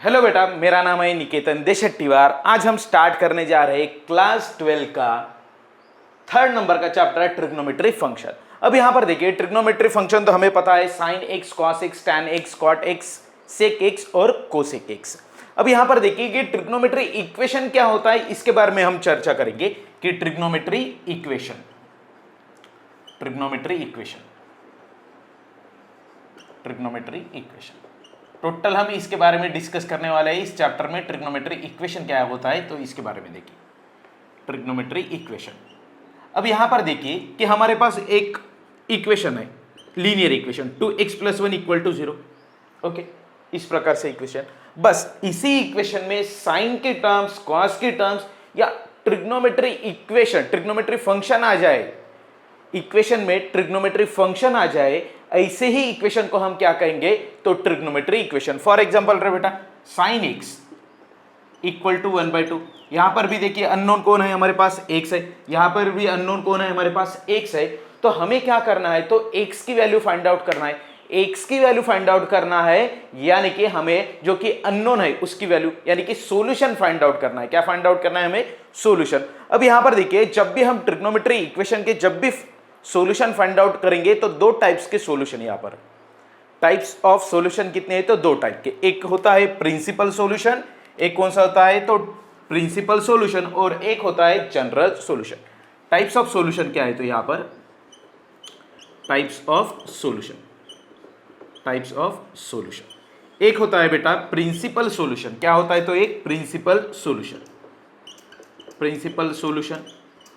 Hello बेटा, मेरा नाम है निकेतन देशेट्टीवार। आज हम स्टार्ट करने जा रहे हैं क्लास 12 का 3rd नंबर का चैप्टर है ट्रिग्नोमेट्री फंक्शन। अब यहां पर देखिए, ट्रिग्नोमेट्री फंक्शन तो हमें पता है, sine x, cos x, tan x, cot x, sec x और कोसेक एक्स। अब यहां पर देखिए कि ट्रिग्नोमेट्री इक्वेशन क्या होता है, इसके बारे में हम चर्चा करेंगे कि ट्रिग्नोमेट्री इक्वेशन टोटल हम इसके बारे में डिस्कस करने वाले हैं इस चैप्टर में। ट्रिग्नोमेट्री इक्वेशन क्या होता है तो इसके बारे में देखिए, ट्रिग्नोमेट्री इक्वेशन। अब यहां पर देखिए कि हमारे पास एक इक्वेशन है, लीनियर इक्वेशन 2x + 1 = 0। ओके, इस प्रकार से इक्वेशन। बस इसी इक्वेशन में साइन के टर्म्स, कॉस के टर्म्स या ट्रिग्नोमेट्री इक्वेशन, ट्रिग्नोमेट्री फंक्शन आ जाए, इक्वेशन में ट्रिग्नोमेट्री फंक्शन आ जाए, ऐसे ही इक्वेशन को हम क्या कहेंगे तो ट्रिग्नोमेट्री इक्वेशन। फॉर एग्जांपल रे बेटा, sin x = 1/2। यहां पर भी देखिए अननोन कौन है हमारे पास, x है। यहां पर भी अननोन कौन है हमारे पास, x है। तो हमें क्या करना है तो x की वैल्यू फाइंड आउट करना है। x की वैल्यू फाइंड आउट करना है, यानी कि हमें जो कि अननोन है उसकी वैल्यू, यानी कि सॉल्यूशन फाइंड आउट करना है। क्या फाइंड आउट करना है हमें, सॉल्यूशन। अब यहां पर देखिए, जब भी हम ट्रिग्नोमेट्री इक्वेशन के जब भी सॉल्यूशन फाइंड आउट करेंगे तो दो टाइप्स के सॉल्यूशन, यहां पर टाइप्स ऑफ सॉल्यूशन कितने हैं तो दो टाइप के। एक होता है प्रिंसिपल सॉल्यूशन, एक कौन सा होता है तो प्रिंसिपल सॉल्यूशन, और एक होता है general solution. Types of solution क्या है तो यहां पर टाइप्स ऑफ सॉल्यूशन एक होता है बेटा प्रिंसिपल सॉल्यूशन। क्या होता है तो एक प्रिंसिपल सॉल्यूशन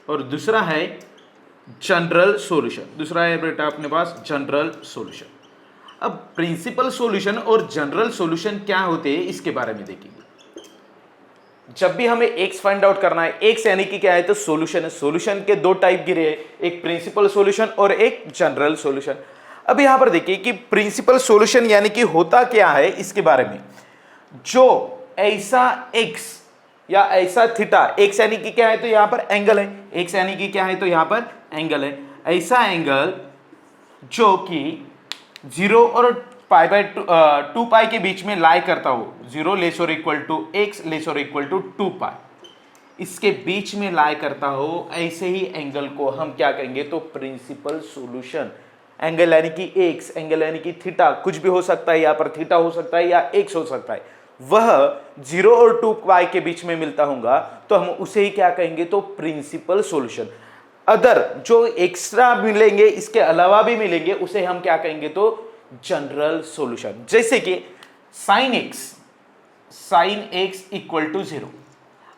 और दूसरा है जनरल सॉल्यूशन। दूसरा है बेटा अपने पास जनरल सॉल्यूशन। अब प्रिंसिपल सॉल्यूशन और जनरल सॉल्यूशन क्या होते हैं इसके बारे में देखेंगे। जब भी हमें x फाइंड आउट करना है, x यानी कि क्या है तो सॉल्यूशन है। सॉल्यूशन के दो टाइप गिरे हैं, एक प्रिंसिपल सॉल्यूशन और एक जनरल सॉल्यूशन। अब यहां पर देखिए कि प्रिंसिपल सॉल्यूशन यानी कि होता क्या है इसके बारे में। जो ऐसा x या ऐसा थीटा, x यानी कि क्या है तो यहां पर एंगल है, x यानी कि क्या है तो यहां पर एंगल है। ऐसा एंगल जो कि 0 और π/2 पाई के बीच में लाई करता हो, 0 < x < 2 पाई, इसके बीच में लाई करता हो, ऐसे ही एंगल को हम क्या कहेंगे तो प्रिंसिपल सॉल्यूशन। एंगल यानी कि x, एंगल यानी कि थीटा, कुछ भी हो सकता है, यहां पर थीटा हो सकता है या x हो सकता है, वह 0 और 2 पाई के बीच में मिलता होगा तो हम उसे ही क्या कहेंगे तो प्रिंसिपल सॉल्यूशन। अदर जो एक्स्ट्रा मिलेंगे, इसके अलावा भी मिलेंगे, उसे हम क्या कहेंगे तो जनरल सॉल्यूशन। जैसे कि sin x = 0।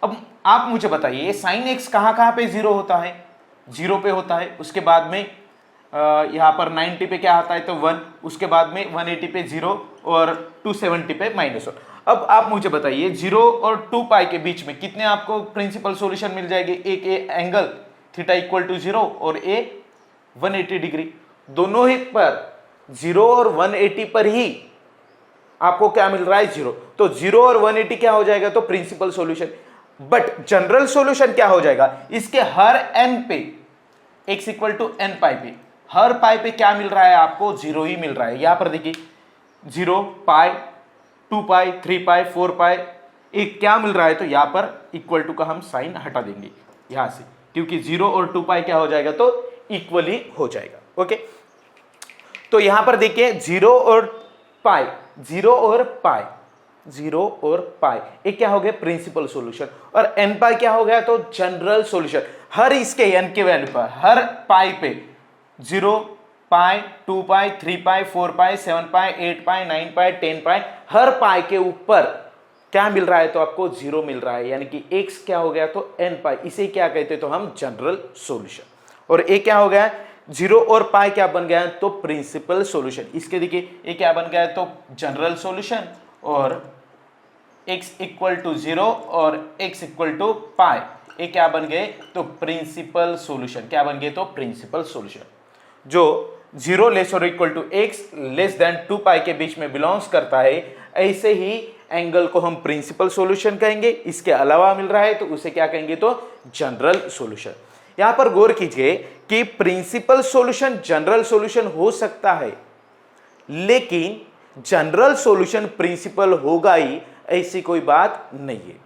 अब आप मुझे बताइए sin x कहां पे 0 होता है, 0 पे होता है। उसके बाद में यहां पर 90 पे क्या आता है तो 1, उसके बाद में 180 पे 0 और 270 पे -1। अब आप मुझे बताइए 0 और 2 पाई के बीच में कितने आपको प्रिंसिपल सॉल्यूशन मिल जाएंगे। एक एंगल थीटा = 0 और ए 180 डिग्री, दोनों ही पर 0 और 180 पर ही आपको क्या मिल रहा है 0। तो 0 और 180 क्या हो जाएगा तो principal solution. But general solution क्या हो जाएगा, इसके हर n पे x = n पाई पे, हर पाई पे क्या मिल रहा है आपको 0 ही मिल रहा है। यहां पर देखिए 0 पाई, 2 पाई, 3 पाई, 4 पाई, एक क्या मिल रहा है तो यहां पर इक्वल टू का हम साइन हटा देंगे यहां से, क्योंकि 0 और 2 पाई क्या हो जाएगा तो इक्वली हो जाएगा। ओके, तो यहां पर देखिए 0 और पाई, 0 और पाई एक क्या हो गया प्रिंसिपल सॉल्यूशन, और n पाई क्या हो गया तो जनरल सॉल्यूशन। हर इसके n के वैल्यू पर, हर पाई पे 0 पाई, 2 पाई, 3 पाई, 4 पाई, 7 पाई, 8 पाई, 9 पाई, 10 पाई, हर पाई के ऊपर क्या मिल रहा है तो आपको 0 मिल रहा है, यानी कि x क्या हो गया तो n पाई, इसे क्या कहते तो हम जनरल सॉल्यूशन। और a क्या हो गया 0 और पाई क्या बन गया तो प्रिंसिपल सॉल्यूशन। इसके देखिए ये क्या बन गया तो जनरल सॉल्यूशन, और x = 0 और x = पाई, ये क्या बन गए तो प्रिंसिपल सॉल्यूशन। क्या बन गए तो प्रिंसिपल सॉल्यूशन। जो 0 < x < 2 पाई के बीच में बिलोंग्स करता है, ऐसे ही एंगल को हम प्रिंसिपल सॉल्यूशन कहेंगे। इसके अलावा मिल रहा है तो उसे क्या कहेंगे तो जनरल सॉल्यूशन। यहां पर गौर कीजिए कि प्रिंसिपल सॉल्यूशन जनरल सॉल्यूशन हो सकता है, लेकिन जनरल सॉल्यूशन प्रिंसिपल होगा ही, ऐसी कोई बात नहीं है,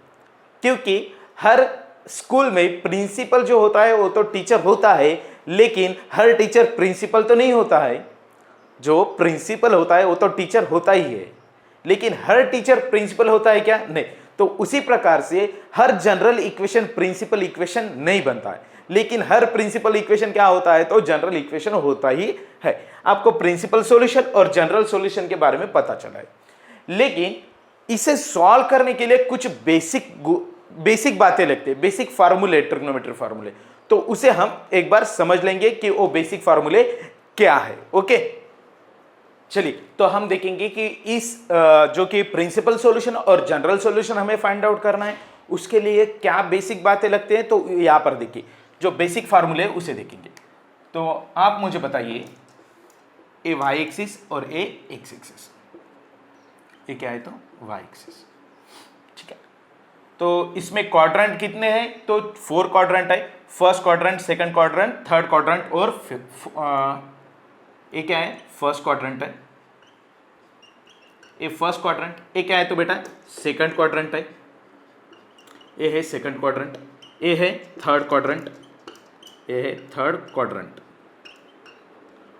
क्योंकि हर स्कूल में प्रिंसिपल जो होता है वो तो टीचर होता है, लेकिन हर टीचर प्रिंसिपल तो नहीं होता है। जो प्रिंसिपल होता है वो तो टीचर होता ही है, लेकिन हर टीचर प्रिंसिपल होता है क्या? नहीं। तो उसी प्रकार से हर जनरल इक्वेशन प्रिंसिपल इक्वेशन नहीं बनता है, लेकिन हर प्रिंसिपल इक्वेशन क्या होता है? तो जनरल इक्वेशन होता ही है। आपको प्रिंसिपल सॉल्यूशन और जनरल सॉल्यूशन के बारे में पता चला है, लेकिन इसे सॉल्व करने के लिए कुछ बेसिक बातें लगती है, बेसिक फार्मूले, ट्रिग्नोमेट्री फार्मूले। तो उसे हम एक बार समझ लेंगे कि वो बेसिक फार्मूले क्या है। ओके, चलिए तो हम देखेंगे कि इस जो कि प्रिंसिपल सॉल्यूशन और जनरल सॉल्यूशन हमें फाइंड आउट करना है, उसके लिए क्या बेसिक बातें लगते हैं। तो यहां पर देखिए जो बेसिक फार्मूले उसे देखेंगे। तो आप मुझे बताइए ए वाई एक्सिस और ए एक्स एक्सिस, ये क्या है? तो वाई एक्सिस, ठीक है। तो इसमें क्वाड्रेंट कितने हैं? तो 4 क्वाड्रेंट है। First quadrant, second quadrant, third quadrant और ये क्या है? फर्स्ट क्वाड्रेंट है। ये फर्स्ट क्वाड्रेंट, ये क्या है? तो बेटा सेकंड क्वाड्रेंट है। ये है सेकंड क्वाड्रेंट, ये है थर्ड क्वाड्रेंट, ये है थर्ड क्वाड्रेंट,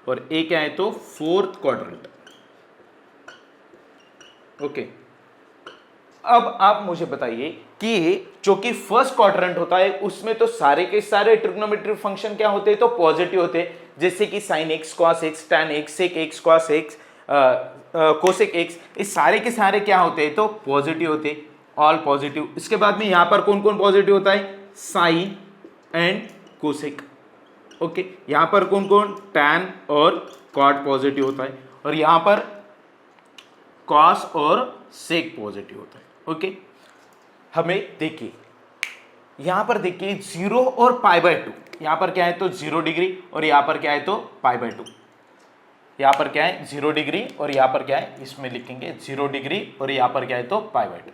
और ये क्या है? तो फोर्थ क्वाड्रेंट। ओके, अब आप मुझे बताइए कि जो कि फर्स्ट क्वाड्रेंट होता है उसमें तो सारे के सारे ट्रिग्नोमेट्रिक फंक्शन क्या होते हैं? तो पॉजिटिव होते हैं, जैसे कि sine x, cos x, tan x, sec x, cos x, cosec x, इस सारे के सारे क्या होते हैं? तो पॉजिटिव होते हैं, ऑल पॉजिटिव। इसके बाद में यहां पर कौन कौन पॉजिटिव होता है? Sign and cosec. ओके, यहां पर कौन कौन? टैन और कॉट पॉजिटिव होता है, और यहां पर कॉस और सेक पॉजिटिव होता है। ओके, हमें देखिए यहां पर देखिए 0 और पाई बाय 2, यहां पर क्या है? तो 0 डिग्री, और यहां पर क्या है? तो पाई बाय 2। यहां पर क्या है? 0 डिग्री, और यहां पर क्या है? इसमें लिखेंगे 0 डिग्री, और यहां पर क्या है? तो पाई बाय 2।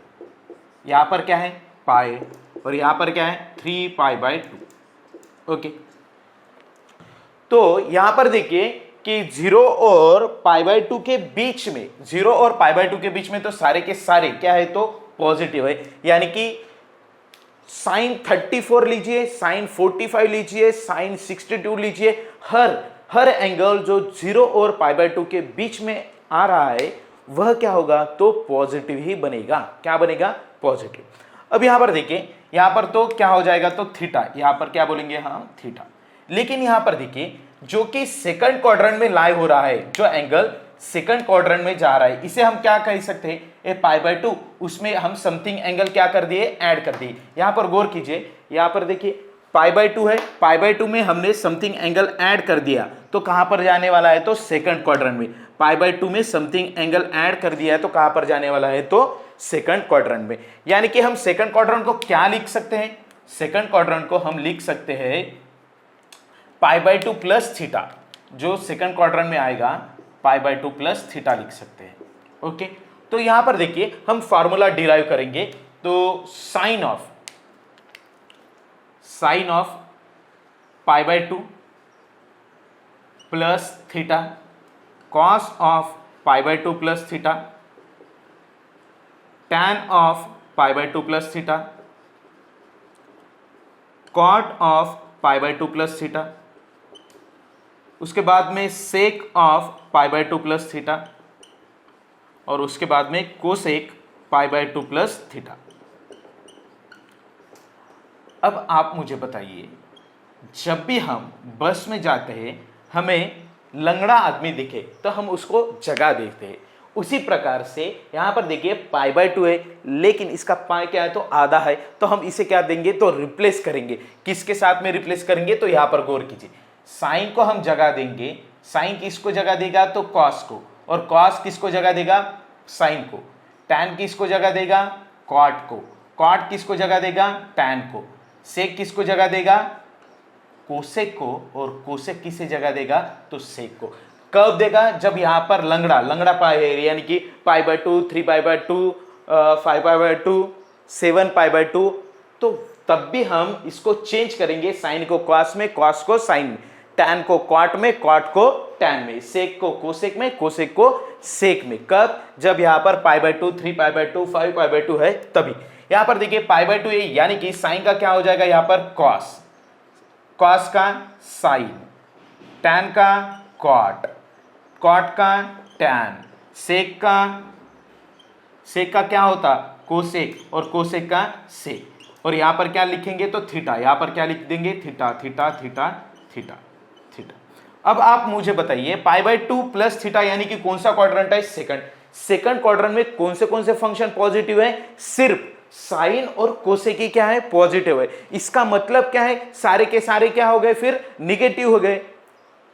यहां पर क्या है? पाई, और यहां पर क्या है? 3 पाई बाय 2। ओके, तो यहां पर देखिए कि 0 और पाई बाय 2 के बीच में, 0 और पाई बाय 2 के बीच में तो सारे के सारे क्या है? तो पॉजिटिव है, यानी कि साइन 34 लीजिए, साइन 45 लीजिए, साइन 62 लीजिए, हर एंगल जो 0 और पाई बाय 2 के बीच में आ रहा है वह क्या होगा? तो पॉजिटिव ही बनेगा। क्या बनेगा? पॉजिटिव। अब यहां पर देखिए, यहां पर तो क्या हो जाएगा? तो थीटा, यहां पर क्या बोलेंगे? हाँ, थीटा। लेकिन यहां पर देखिए जो कि सेकंड क्वाड्रेंट में लाई हो रहा है, जो एंगल सेकंड क्वाड्रेंट में जा रहा है, इसे हम क्या कह सकते हैं? ए पाई बाय 2, उसमें हम समथिंग एंगल क्या कर दिए? ऐड कर दिए। यहां पर गौर कीजिए, यहां पर देखिए पाई बाय 2 है, पाई बाय 2 में हमने समथिंग एंगल ऐड कर दिया, तो कहां पर जाने वाला है? तो सेकंड क्वाड्रेंट में। पाई बाय 2 में समथिंग एंगल ऐड कर दिया है, तो कहां पर जाने वाला है? तो सेकंड क्वाड्रेंट में। यानी कि हम सेकंड क्वाड्रेंट को क्या लिख सकते हैं? सेकंड क्वाड्रेंट को हम लिख सकते हैं पाई बाय 2 प्लस थीटा, जो सेकंड क्वाड्रेंट में आएगा पाई बाय 2 प्लस थीटा लिख सकते हैं। ओके, तो यहां पर देखिए हम फार्मूला डिराइव करेंगे। तो sine of pi by 2 plus theta, cos of pi by 2 plus theta, tan of pi by 2 plus theta, cot of pi by 2 plus theta, उसके बाद में sec of pi by 2 plus theta, और उसके बाद में cosec pi by 2 plus theta. अब आप मुझे बताइए, जब भी हम बस में जाते हैं हमें लंगड़ा आदमी दिखे तो हम उसको जगह देते हैं, उसी प्रकार से यहां पर देखिए पाई बाय 2 है, लेकिन इसका पाई क्या है? तो आधा है, तो हम इसे क्या देंगे? तो रिप्लेस करेंगे। किसके साथ में रिप्लेस करेंगे? तो यहां पर गौर कीजिए, साइन को हम जगह देंगे, साइन किसको जगह देगा? तो कॉस को, और कॉस किसको जगह देगा? साइन को। टैन किसको जगह देगा? कॉट को। कॉट किसको जगह देगा? टैन को। सेक किसको जगह देगा? कोसेक को। और कोसेक किसे जगह देगा? तो सेक को। कब देगा? जब यहां पर लंगड़ा पाई है, यानी कि पाई by 2, 3 pi by 2, 5 pi by 2, 7 pi by 2, तो तब भी हम इसको चेंज करेंगे, साइन को कॉस में, कॉस को साइन में। टैन को क्वाट में, क्वाट को टैन में, सेक को कोसेक में, कोसेक को सेक में। कब? जब यहां पर π/2, 3π/2, 5π/2 है तभी। यहां पर देखिए π/2 है, यानी कि साइन का क्या हो जाएगा यहां पर कॉस, कॉस का साइन, टैन का कॉट, कॉट का टैन, सेक का क्या होता कोसेक, और कोसेक का सेक। और यहां पर क्या लिखेंगे तो थीटा, यहां पर क्या लिख देंगे theta, theta, theta, theta, theta. अब आप मुझे बताइए π/2 प्लस थीटा यानी कि कौन सा क्वाड्रेंट है? सेकंड। सेकंड क्वाड्रेंट में कौन से फंक्शन पॉजिटिव है? सिर्फ साइन और कोसेक की क्या है? पॉजिटिव है। इसका मतलब क्या है? सारे के सारे क्या हो गए फिर? निगेटिव हो गए।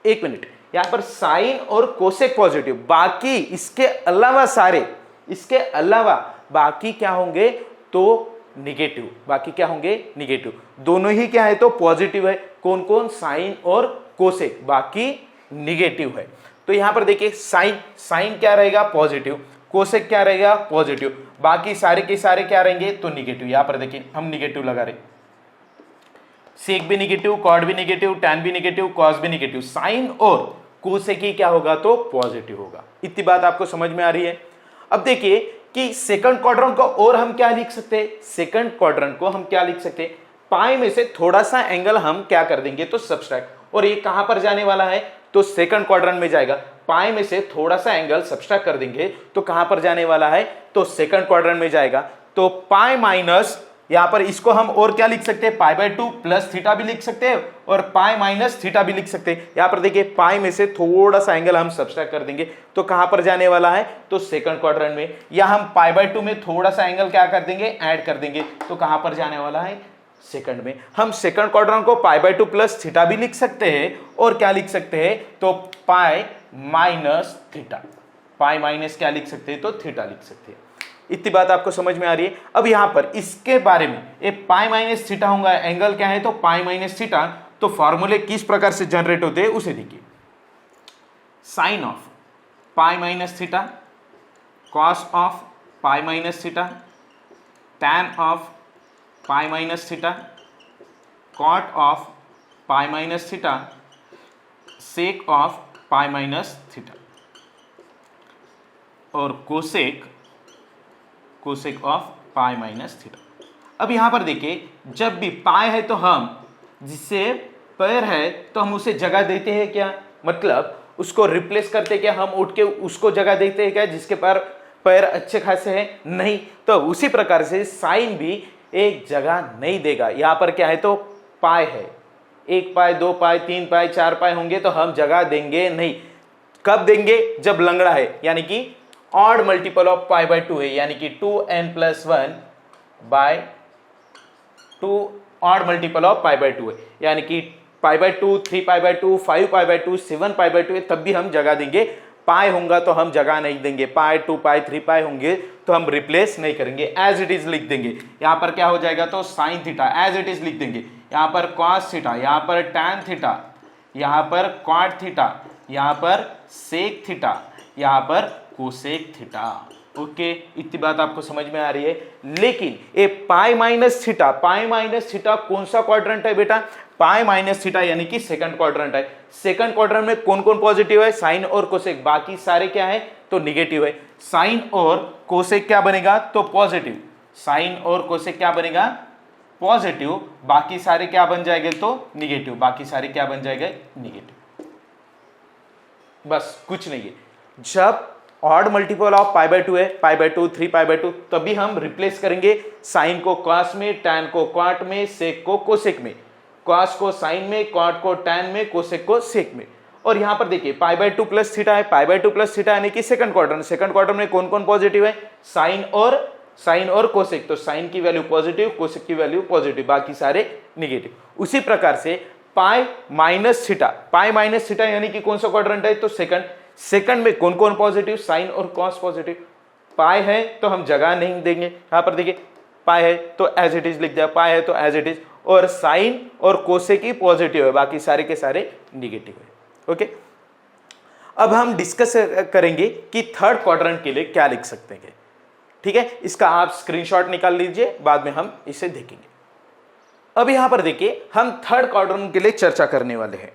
एक मिनट, यहां पर साइन और कोसेक पॉजिटिव, बाकी इसके अलावा सारे, इसके अलावा बाकी क्या होंगे तो निगेटिव, बाकी क्या होंगे? निगेटिव। दोनों ही क्या है तो पॉजिटिव है। कौन कौन? साइन और कोसेक, बाकी निगेटिव है। तो यहां पर देखिए साइन क्या रहेगा? पॉजिटिव, कोसेक क्या रहेगा? पॉजिटिव, बाकी सारे के सारे क्या रहेंगे तो निगेटिव। यहां पर देखिए हम निगेटिव लगा रहे, सेक भी निगेटिव, कॉट भी निगेटिव, टैन भी निगेटिव, कॉस भी निगेटिव, साइन और कोसेक ही क्या होगा तो पॉजिटिव होगा। इतनी बात आपको समझ में आ रही है? अब देखिए कि सेकंड क्वाड्रेंट को और हम क्या लिख सकते हैं? सेकंड क्वाड्रेंट को हम क्या लिख सकते हैं? पाई में से थोड़ा सा एंगल हम क्या कर देंगे तो सब्सट्रैक्ट, और ये कहां पर जाने वाला है तो सेकंड क्वाड्रेंट में जाएगा। पाई में से थोड़ा सा एंगल सब्सट्रैक्ट कर देंगे तो कहां पर जाने वाला है तो सेकंड क्वाड्रेंट में जाएगा। तो पाई माइनस, यहां पर इसको हम और क्या लिख सकते हैं? π/2 प्लस थीटा भी लिख सकते हैं और पाई माइनस थीटा भी लिख सकते हैं। यहां पर देखिए पाई में से थोड़ा सा एंगल हम सब्सट्रैक्ट कर देंगे तो कहां पर जाने वाला है तो सेकंड क्वाड्रेंट में। या हम π/2 में थोड़ा सा एंगल क्या कर देंगे? ऐड कर देंगे तो कहां पर जाने वाला है? सेकंड में। हम सेकंड क्वाड्रेंट को π/2 प्लस थीटा भी लिख सकते हैं और क्या लिख सकते हैं तो पाई माइनस थीटा, पाई माइनस क्या लिख सकते हैं तो थीटा लिख सकते हैं। इतनी बात आपको समझ में आ रही है? अब यहां पर इसके बारे में ये पाई माइनस थीटा होगा, एंगल क्या है तो पाई माइनस थीटा। तो फॉर्मूले किस प्रकार से जनरेट होते हैं उसे देखिए। Sine of pi minus theta, cos of pi minus theta, tan of pi minus theta, cot of pi minus theta, sec of pi minus theta, और cosec of pi minus theta. अब यहां पर देखिए जब भी पाई है तो हम, जिससे पैर है तो हम उसे जगह देते हैं क्या? मतलब उसको रिप्लेस करते क्या? हम उठ के उसको जगह देते हैं क्या जिसके पैर अच्छे खासे हैं? नहीं। तो उसी प्रकार से साइन भी एक जगह नहीं देगा। यहां पर क्या है तो पाई है, 1 पाई, 2 पाई, 3 पाई, 4 पाई होंगे तो हम जगह देंगे नहीं। कब देंगे? जब लंगड़ा है, यानी कि ऑड मल्टीपल ऑफ π/2 है, यानी कि 2n+1 bye 2 odd multiple of π/2 है, यानी कि π/2, 3π/2, 5π/2, 7π/2 है, तब भी हम जगह देंगे। पाई होगा तो हम जगह नहीं देंगे, पाई, 2 पाई, 3 पाई होंगे तो हम रिप्लेस नहीं करेंगे, एज इट इज लिख देंगे। यहां पर क्या हो जाएगा तो sine theta as it is लिख देंगे, यहां पर कॉस थीटा, यहां पर टैन थीटा, यहां पर कॉट थीटा, यहां पर सेक थीटा, यहां पर कोसेक थीटा। ओके, इतनी बात आपको समझ में आ रही है? लेकिन ये पाई माइनस थीटा कौन सा क्वाड्रेंट है बेटा? पाई माइनस थीटा यानी कि सेकंड क्वाड्रेंट है। सेकंड क्वाड्रेंट में कौन कौन पॉजिटिव है? साइन और कोसेक, बाकी सारे क्या है तो निगेटिव है। साइन और कोसेक क्या बनेगा तो पॉजिटिव, साइन और कोसेक क्या बनेगा पॉजिटिव, बाकी सारे क्या बन जाएंगे तो निगेटिव, बाकी सारे क्या बन जाएंगे निगेटिव। बस कुछ नहीं है। जब ऑड मल्टीपल ऑफ π/2 है, π/2, 3π/2, तभी हम रिप्लेस करेंगे साइन को कॉस में, टैन को कॉट में, सेक को कोसेक में, कॉस को साइन में, कॉट को टैन में, कोसेक को सेक में। और यहां पर देखिए π/2 प्लस थीटा है, π/2 प्लस थीटा यानी कि सेकंड क्वाड्रेंट में कौन कौन पॉजिटिव है? साइन और कोसेक। तो साइन की वैल्यू पॉजिटिव, कोसेक की वैल्यू पॉजिटिव, बाकी सारे निगेटिव। उसी प्रकार से पाई माइनस थीटा यानी कि कौन सा क्वाड्रेंट है तो सेकंड में कौन कौन पॉजिटिव? साइन और कॉस पॉजिटिव। पाई है तो हम जगह नहीं देंगे, यहां पर देखिए पाई है तो एज इट इज लिख दिया, पाई है तो एज इट इज, और साइन और कोसेक की पॉजिटिव है, बाकी सारे के सारे निगेटिव है। ओके, अब हम डिस्कस करेंगे कि थर्ड क्वाड्रेंट के लिए क्या लिख सकते हैं। ठीक है, इसका आप स्क्रीनशॉट निकाल लीजिए, बाद में हम इसे देखेंगे। अब यहां पर देखिए हम थर्ड क्वाड्रेंट के लिए चर्चा करने वाले हैं।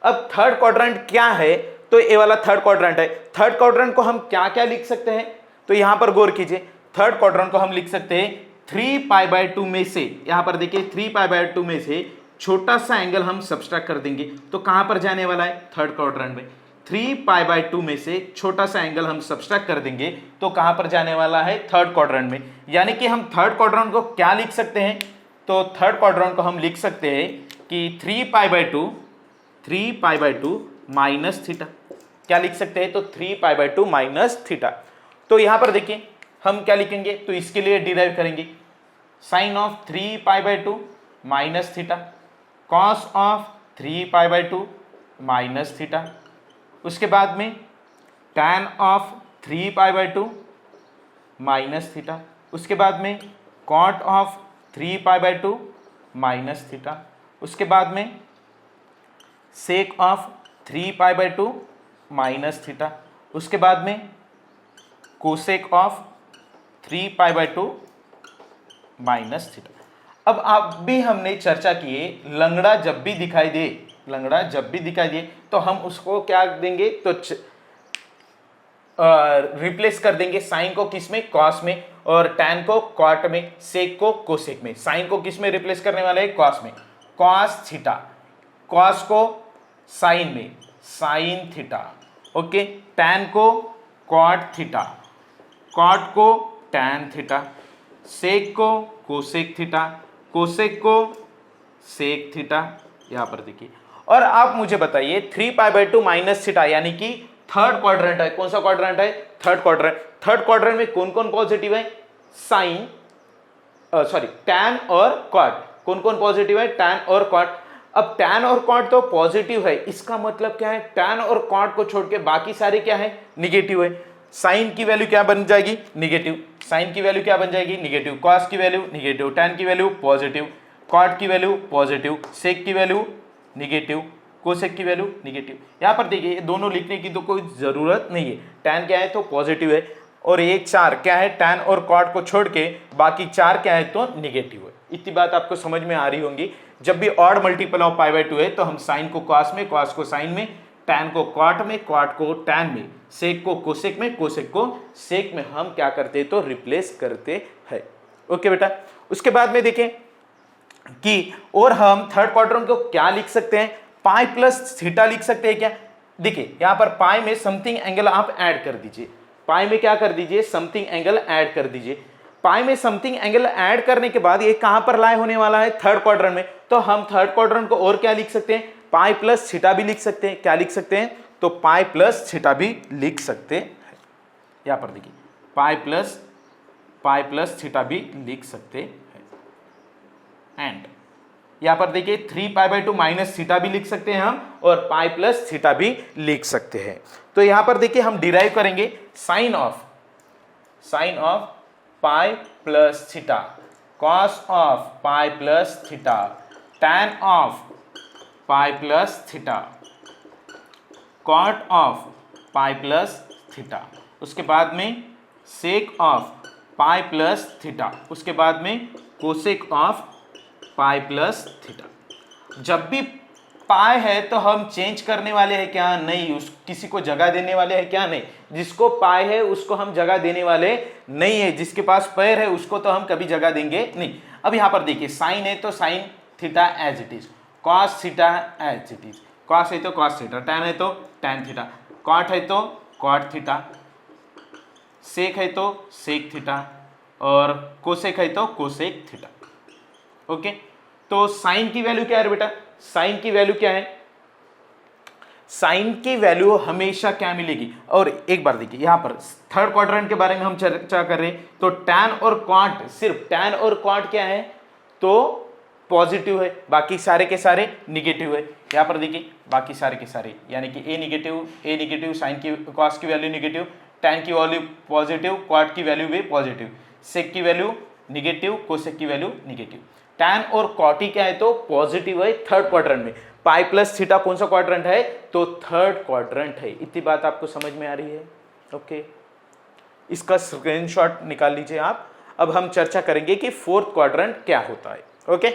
अब थर्ड क्वाड्रेंट क्या है, तो ये वाला थर्ड क्वाड्रेंट है। थर्ड क्वाड्रेंट को हम क्या क्या लिख सकते हैं, तो यहां पर गौर कीजिए, थर्ड क्वाड्रेंट को हम लिख सकते हैं 3π/2 में से, यहां पर देखिए 3π/2 में से छोटा सा एंगल हम सब्सट्रैक्ट कर देंगे, तो कहां पर जाने वाला है, थर्ड क्वाड्रेंट में। 3π/2 में से छोटा सा एंगल हम सब्सट्रैक्ट कर देंगे तो कहां पर जाने वाला है, थर्ड क्वाड्रेंट में। यानी कि हम थर्ड क्वाड्रेंट को क्या लिख सकते हैं, तो थर्ड क्वाड्रेंट को हम लिख सकते हैं कि 3π/2 माइनस थीटा, क्या लिख सकते हैं, तो 3π/2 माइनस थीटा। तो यहां पर देखिए हम क्या लिखेंगे, तो इसके लिए डिराइव करेंगे sine of 3π/2 minus theta, cos of 3π/2 minus theta, उसके बाद में tan ऑफ 3π/2 माइनस थीटा, उसके बाद में cot ऑफ 3π/2 माइनस थीटा, उसके बाद में sec ऑफ 3π/2 माइनस थीटा, उसके बाद में कोसेक ऑफ 3π/2 माइनस थीटा। अब आप भी हमने चर्चा किए, लंगड़ा जब भी दिखाई दे, लंगड़ा जब भी दिखाई दे तो हम उसको क्या देंगे, तो रिप्लेस कर देंगे साइन को किस में, कॉस में, और टैन को कॉट में, सेक को कोसेक में। साइन को किस में रिप्लेस करने वाले हैं, कॉस में, कॉस थीटा, कॉस को साइन में, साइन थीटा, ओके, टैन को कॉट थीटा, कॉट को टैन थीटा, सेक को कोसेक थीटा, कोसेक को सेक थीटा, यहां पर देखिए। और आप मुझे बताइए 3π/2 माइनस थीटा यानी कि थर्ड क्वाड्रेंट है, कौन सा क्वाड्रेंट है, थर्ड क्वाड्रेंट। थर्ड क्वाड्रेंट में कौन कौन पॉजिटिव है, साइन सॉरी टैन और कॉट, कौन कौन पॉजिटिव है, टैन और कॉट। अब टैन और कॉट तो पॉजिटिव है, इसका मतलब क्या है, टैन और कॉट को छोड़ के बाकी सारे क्या है, निगेटिव है। साइन की वैल्यू क्या बन जाएगी, निगेटिव, साइन की वैल्यू क्या बन जाएगी, निगेटिव, कॉस की वैल्यू निगेटिव, टैन की वैल्यू पॉजिटिव, कॉट की वैल्यू पॉजिटिव, सेक की वैल्यू निगेटिव, कोसेक की वैल्यू निगेटिव। यहाँ पर देखिए ये दोनों लिखने की तो कोई जरूरत नहीं है, टैन क्या है तो पॉजिटिव है, और ये चार क्या है, टैन और कॉट को छोड़ के बाकी चार क्या है तो निगेटिव है। इतनी बात आपको समझ में आ रही होंगी। जब भी ऑड मल्टीपल ऑफ π/2 है तो हम साइन को कॉस में, कॉस को साइन में, टैन को कॉट में, कॉट को टैन में, सेक को कोसेक में, कोसेक को सेक में हम क्या करते तो रिप्लेस करते हैं। ओके बेटा, उसके बाद में देखें कि और हम थर्ड क्वाड्रेंट को क्या लिख सकते हैं, पाई प्लस थीटा लिख सकते हैं क्या। देखिए यहां पर पाई में समथिंग एंगल आप ऐड कर दीजिए, पाई में क्या कर दीजिए, समथिंग एंगल ऐड कर दीजिए। पाई में समथिंग एंगल ऐड करने के बाद ये कहां पर लाई होने वाला है, थर्ड क्वाड्रेंट में। तो हम थर्ड क्वाड्रेंट को और क्या लिख सकते हैं, पाई प्लस थीटा भी लिख सकते हैं। क्या लिख सकते हैं, तो पाई प्लस थीटा भी लिख सकते हैं। यहां पर देखिए पाई प्लस थीटा भी लिख सकते हैं। एंड यहां पर देखिए 3π/2 माइनस थीटा भी लिख सकते हैं हम, और पाई प्लस थीटा भी लिख सकते हैं। तो यहां पर देखिए हम डिराइव करेंगे sine of pi plus theta, cos of pi plus theta, tan of pi plus theta, cot of pi plus theta, उसके बाद में sec of pi plus theta, उसके बाद में cosec of pi plus theta. जब भी पाई है तो हम चेंज करने वाले हैं क्या, नहीं, उस किसी को जगह देने वाले हैं क्या, नहीं। जिसको पाई है उसको हम जगह देने वाले नहीं है, जिसके पास पैर है उसको तो हम कभी जगह देंगे नहीं। अब यहां पर देखिए साइन है तो sine theta as it is, cos theta as it is, cos है तो कॉस थीटा, टैन है तो टैन थीटा, कॉट है तो कॉट थीटा, सेक है तो सेक थीटा, और कोसेक है तो कोसेक थीटा। ओके, तो साइन की वैल्यू क्या है बेटा, साइन की वैल्यू क्या है, साइन की वैल्यू हमेशा क्या मिलेगी। और एक बार देखिए यहां पर थर्ड क्वाड्रेंट के बारे में हम चर्चा कर रहे हैं, तो टैन और कॉट, सिर्फ टैन और कॉट क्या है तो पॉजिटिव है, बाकी सारे के सारे निगेटिव है। यहां पर देखिए बाकी सारे के सारे यानी कि ए निगेटिव, साइन की कॉस की वैल्यू निगेटिव, टैन की वैल्यू पॉजिटिव, कॉट की वैल्यू भी पॉजिटिव, सेक की वैल्यू निगेटिव, कोसेक की वैल्यू निगेटिव। टैन और कॉट ही क्या है तो पॉजिटिव है थर्ड क्वाड्रेंट में। पाई प्लस थीटा कौन सा क्वाड्रेंट है तो थर्ड क्वाड्रेंट है। इतनी बात आपको समझ में आ रही है। ओके, इसका स्क्रीनशॉट निकाल लीजिए आप। अब हम चर्चा करेंगे कि फोर्थ क्वाड्रेंट क्या होता है। ओके,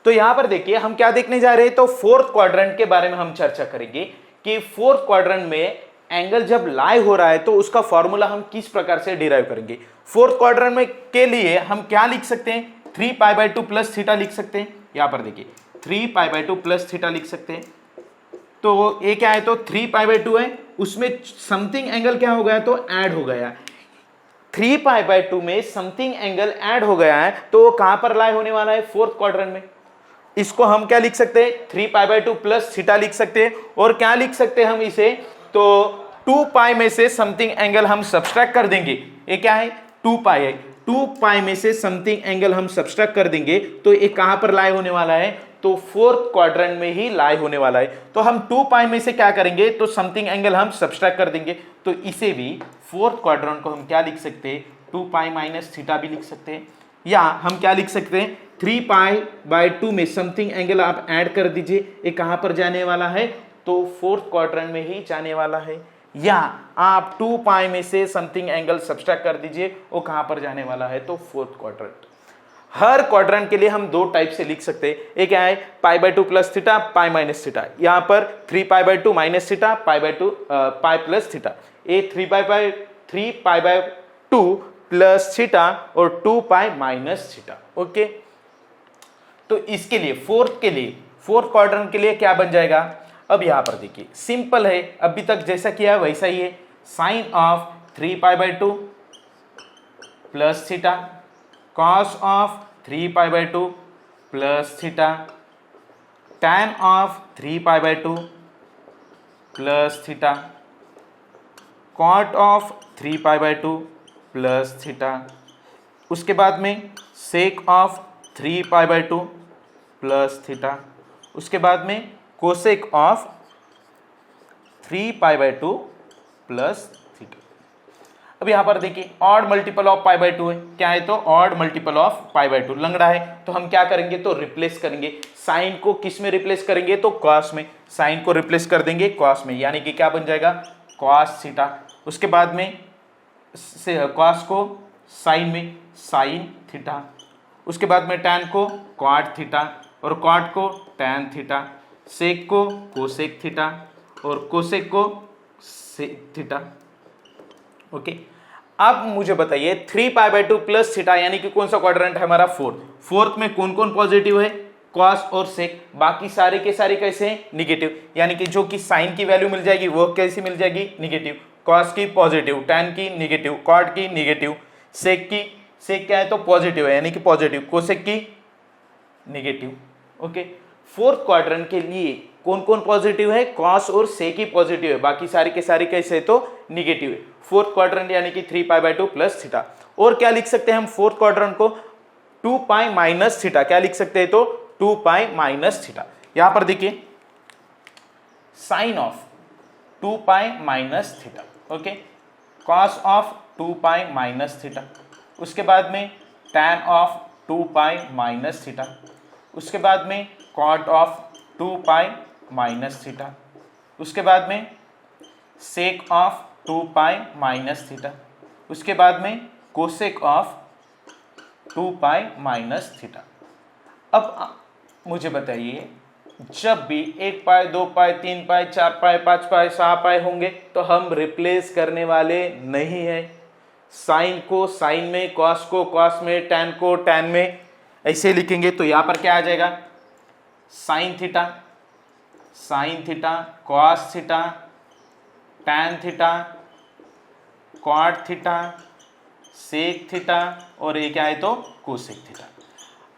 तो यहां पर देखिए हम क्या देखने जा रहे हैं, तो फोर्थ क्वाड्रेंट के बारे में हम चर्चा करेंगे कि फोर्थ क्वाड्रेंट में एंगल जब लाई हो रहा है तो उसका फॉर्मूला हम किस प्रकार से डिराइव करेंगे। फोर्थ क्वाड्रेंट में के लिए हम क्या लिख सकते हैं, 3π/2 प्लस थीटा लिख सकते हैं। यहां पर देखिए 3π/2 प्लस थीटा लिख सकते हैं। तो ये क्या है, तो 3π/2 है, उसमें समथिंग एंगल क्या हो गया, तो ऐड हो गया। 3π/2 में समथिंग एंगल ऐड हो गया है, तो वो कहां पर लाई होने वाला है, फोर्थ क्वाड्रेंट में। इसको हम क्या लिख सकते हैं, 3π/2 प्लस थीटा लिख सकते हैं। और क्या लिख सकते हैं हम इसे, तो 2π में से समथिंग एंगल हम सब्सट्रैक्ट कर देंगे। ये क्या है, 2π है, 2π में से समथिंग एंगल हम सब्सट्रैक्ट कर देंगे, तो ये कहां पर लाई होने वाला है, तो फोर्थ क्वाड्रेंट में ही लाई होने वाला है। तो हम 2π में से क्या करेंगे, तो समथिंग एंगल हम सब्सट्रैक्ट कर देंगे। तो इसे भी फोर्थ क्वाड्रेंट को हम क्या लिख सकते हैं, 2π माइनस थीटा भी लिख सकते हैं। या हम क्या लिख सकते हैं, 3π/2 में समथिंग एंगल आप ऐड कर दीजिए, ये कहां पर जाने वाला है, तो फोर्थ क्वाड्रेंट में ही जाने वाला है। या आप 2π में से समथिंग एंगल सब्सट्रैक्ट कर दीजिए, वो कहां पर जाने वाला है, तो फोर्थ क्वाड्रेंट। हर क्वाड्रेंट के लिए हम दो टाइप से लिख सकते हैं। एक क्या है, π/2 प्लस थीटा, π माइनस थीटा। यहां पर 3π/2 माइनस थीटा, π प्लस थीटा। ये 3π/2 प्लस थीटा और 2π माइनस थीटा। ओके, तो इसके लिए फोर्थ क्वाड्रेंट के लिए क्या बन जाएगा। अब यहां पर देखिए सिंपल है, अभी तक जैसा किया वैसा ही है। Sine of 3π/2 plus theta, cos of 3π/2 plus theta, tan of 3π/2 plus theta, cot of 3π/2 plus theta. उसके बाद में सेक ऑफ 3π/2 प्लस थीटा। उसके बाद में कोसेक ऑफ 3π/2 प्लस थीटा। अब यहां पर देखिए ऑड मल्टीपल ऑफ π/2 है, क्या है, तो ऑड मल्टीपल ऑफ π/2 लंगड़ा है। तो हम क्या करेंगे, तो रिप्लेस करेंगे। साइन को किस में रिप्लेस करेंगे, तो कॉस में। साइन को रिप्लेस कर देंगे कॉस में, यानी कि क्या बन जाएगा, कॉस थीटा। उसके बाद में कॉस को साइन में, साइन थीटा। उसके बाद में टैन को कॉट थीटा और कॉट को टैन थीटा, सेक को कोसेक थीटा और कोसेक को सेक थीटा। ओके, अब मुझे बताइए 3π/2 प्लस थीटा यानी कि कौन सा क्वाड्रेंट है हमारा, फोर्थ में कौन कौन पॉजिटिव है, कॉस और सेक। बाकी सारे के सारे कैसे हैं, निगेटिव। यानी कि जो कि साइन की वैल्यू मिल जाएगी वो कैसी मिल जाएगी, निगेटिव। कॉस की पॉजिटिव, टैन की निगेटिव, कॉट की निगेटिव, सेक क्या है, तो पॉजिटिव है यानी कि पॉजिटिव, कोसेक की निगेटिव। ओके, फोर्थ क्वाड्रेंट के लिए कौन कौन पॉजिटिव है, कॉस और सेक ही पॉजिटिव है, बाकी सारी के सारी कैसे है, तो निगेटिव है। फोर्थ क्वाड्रेंट यानी कि 3π/2 प्लस थीटा। और क्या लिख सकते हैं हम फोर्थ क्वाड्रेंट को, 2π माइनस थीटा। क्या लिख सकते हैं, तो 2π माइनस थीटा। यहां पर देखिए sine of 2π minus theta, okay, cos of 2π minus theta. उसके बाद में टैन ऑफ 2π माइनस थीटा। उसके बाद में कॉट ऑफ 2π माइनस थीटा। उसके बाद में सेक ऑफ 2π माइनस थीटा। उसके बाद में कोसेक ऑफ 2π माइनस थीटा। अब मुझे बताइए, जब भी 1π 2π 3π 4π 5π 6π होंगे तो हम रिप्लेस करने वाले नहीं है। साइन को साइन में, कॉस को कॉस में, टैन को टैन में, ऐसे लिखेंगे। तो यहां पर क्या आ जाएगा, sine theta, cos theta, tan theta, cot theta, sec theta और ये क्या है, तो कोसेक थीटा।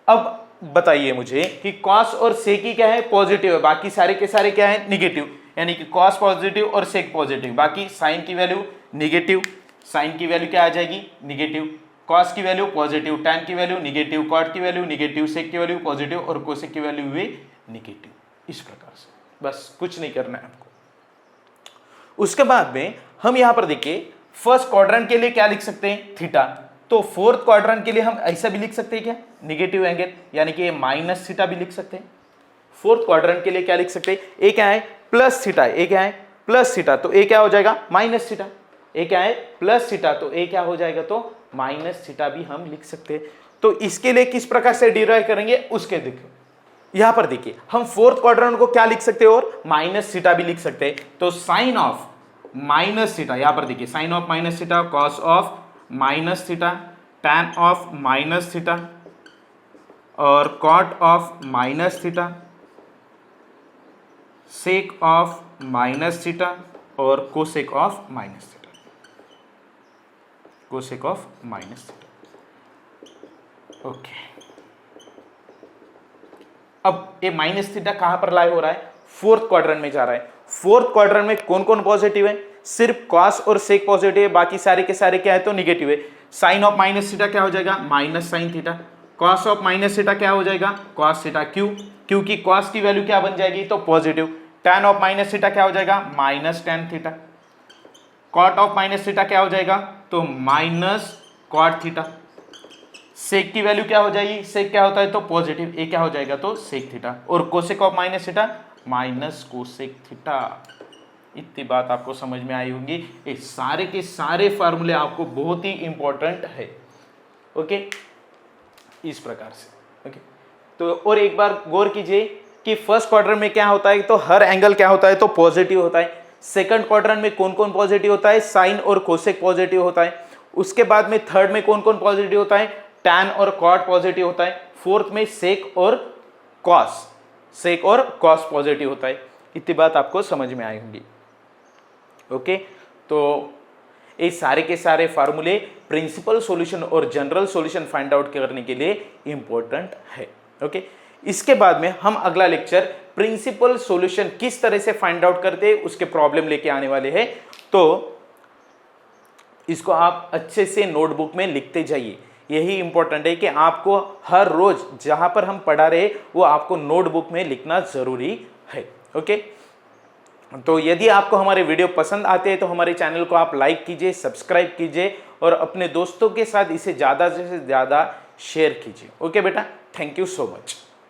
अब बताइए मुझे कि कॉस और सेक की क्या है, पॉजिटिव है, बाकी सारे के सारे क्या है, निगेटिव। यानी कि कॉस पॉजिटिव और सेक पॉजिटिव, बाकी साइन की वैल्यू निगेटिव, साइन की वैल्यू क्या आ जाएगी, निगेटिव, कॉस की वैल्यू पॉजिटिव, टैन की वैल्यू निगेटिव, कॉट की वैल्यू निगेटिव, सेक की वैल्यू पॉजिटिव और कोसेक की वैल्यू भी निगेटिव। इस प्रकार से बस कुछ नहीं करना है आपको। उसके बाद में हम यहां पर देखिए फर्स्ट क्वाड्रेंट के लिए क्या लिख सकते हैं, थीटा। तो फोर्थ क्वाड्रेंट के लिए हम ऐसा भी लिख सकते हैं क्या, निगेटिव एंगल, यानी कि माइनस थीटा भी लिख सकते हैं। फोर्थ क्वाड्रेंट के लिए क्या लिख सकते हैं, ए क्या है, प्लस थीटा, ए क्या है, प्लस थीटा, तो ए क्या हो जाएगा, माइनस थीटा। ए क्या है, प्लस थीटा, तो ए क्या हो जाएगा, तो माइनस थीटा भी हम लिख सकते हैं। तो इसके लिए किस प्रकार से डिराइव करेंगे उसके देखो। यहां पर देखिए हम फोर्थ क्वाड्रेंट को क्या लिख सकते हैं और माइनस थीटा भी लिख सकते हैं। तो साइन ऑफ माइनस थीटा, यहां पर देखिए sine of minus theta, cos of minus theta, tan of minus theta और cot of minus theta, sec of minus theta और cosec of minus theta, cosec of minus theta. Okay, अब ये minus theta कहां पर लाई हो रहा है? Fourth quadrant में जा रहा है। फोर्थ क्वाड्रेंट में कौन कौन पॉजिटिव है? सिर्फ कॉस और सेक पॉजिटिव है, बाकी सारे के सारे क्या है तो निगेटिव है। साइन ऑफ माइनस थीटा क्या हो जाएगा? Minus sine theta. Cos of minus theta क्या हो जाएगा? Cos theta. क्यों? क्योंकि कॉस की वैल्यू क्या बन जाएगी तो positive. Tan of minus theta क्या हो जाएगा? Minus tan theta. Cot of minus theta क्या हो जाएगा तो माइनस कॉट थीटा। सेक की वैल्यू क्या हो जाएगी? सेक क्या होता है तो पॉजिटिव, ये क्या हो जाएगा तो सेक थीटा। और cosec of minus theta minus cosec theta. इतनी बात आपको समझ में आई होंगी। ये सारे के सारे फार्मूले आपको बहुत ही इंपॉर्टेंट है। ओके, इस प्रकार से। ओके, तो और एक बार गौर कीजिए कि फर्स्ट क्वाड्रेंट में क्या होता है तो हर एंगल क्या होता है तो पॉजिटिव होता है। सेकंड क्वाड्रेंट में कौन कौन पॉजिटिव होता है? साइन और कोसेक पॉजिटिव होता है। उसके बाद में थर्ड में कौन कौन पॉजिटिव होता है? टैन और कॉट पॉजिटिव होता है। फोर्थ में सेक और कॉस, सेक और कॉस पॉजिटिव होता है। इतनी बात आपको समझ में आई होगी। ओके, तो ये सारे के सारे फार्मूले प्रिंसिपल सॉल्यूशन और जनरल सॉल्यूशन फाइंड आउट करने के लिए इंपॉर्टेंट है। ओके, इसके बाद में हम अगला लेक्चर प्रिंसिपल सॉल्यूशन किस तरह से फाइंड आउट करते हैं उसके प्रॉब्लम लेके आने वाले हैं। तो इसको आप अच्छे से नोटबुक में लिखते जाइए। यही इंपॉर्टेंट है कि आपको हर रोज जहां पर हम पढ़ा रहे वो आपको नोटबुक में लिखना जरूरी है। ओके, तो यदि आपको हमारे वीडियो पसंद आते हैं तो हमारे चैनल को आप लाइक कीजिए, सब्सक्राइब कीजिए और अपने दोस्तों के साथ इसे ज़्यादा से ज़्यादा शेयर कीजिए। ओके बेटा, थैंक यू सो मच।